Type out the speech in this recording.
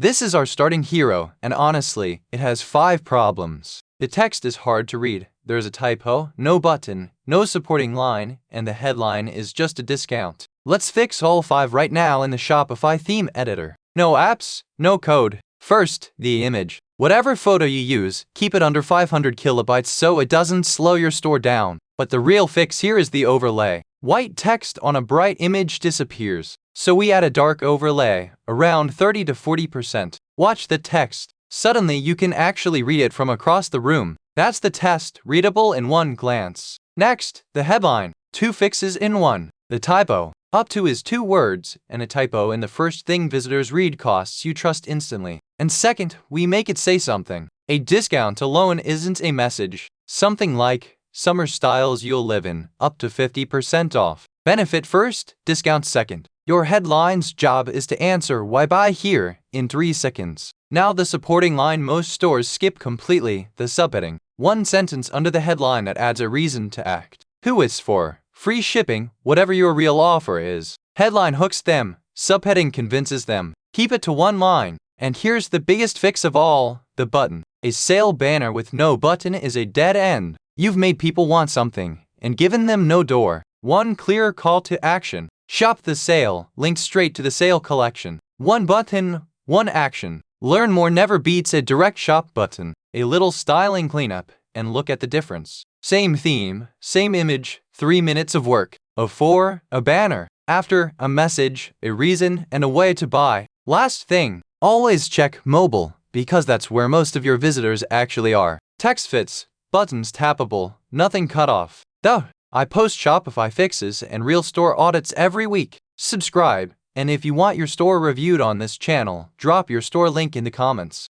This is our starting hero, and honestly, it has 5 problems. The text is hard to read, there's a typo, no button, no supporting line, and the headline is just a discount. Let's fix all 5 right now in the Shopify theme editor. No apps, no code. First, the image. Whatever photo you use, keep it under 500 kilobytes so it doesn't slow your store down. But the real fix here is the overlay. White text on a bright image disappears, so we add a dark overlay, around 30 to 40%. Watch the text. Suddenly you can actually read it from across the room. That's the test, readable in one glance. Next, the headline. 2 fixes in 1. The typo. Up to is 2 words, and a typo in the first thing visitors read costs you trust instantly. And second, we make it say something. A discount alone isn't a message. Something like, summer styles you'll live in, up to 50% off. Benefit first, discount second. Your headline's job is to answer why buy here in 3 seconds. Now the supporting line most stores skip completely, the subheading. 1 sentence under the headline that adds a reason to act. Who it's for. Free shipping, whatever your real offer is. Headline hooks them, subheading convinces them. Keep it to 1 line. And here's the biggest fix of all, the button. A sale banner with no button is a dead end. You've made people want something, and given them no door. 1 clear call to action. Shop the sale, linked straight to the sale collection. 1 button, 1 action. Learn more never beats a direct shop button. A little styling cleanup, and look at the difference. Same theme, same image, 3 minutes of work. Before, a banner. After, a message, a reason, and a way to buy. Last thing, always check mobile, because that's where most of your visitors actually are. Text fits, buttons tappable, nothing cut off. Though, I post Shopify fixes and real store audits every week. Subscribe, and if you want your store reviewed on this channel, drop your store link in the comments.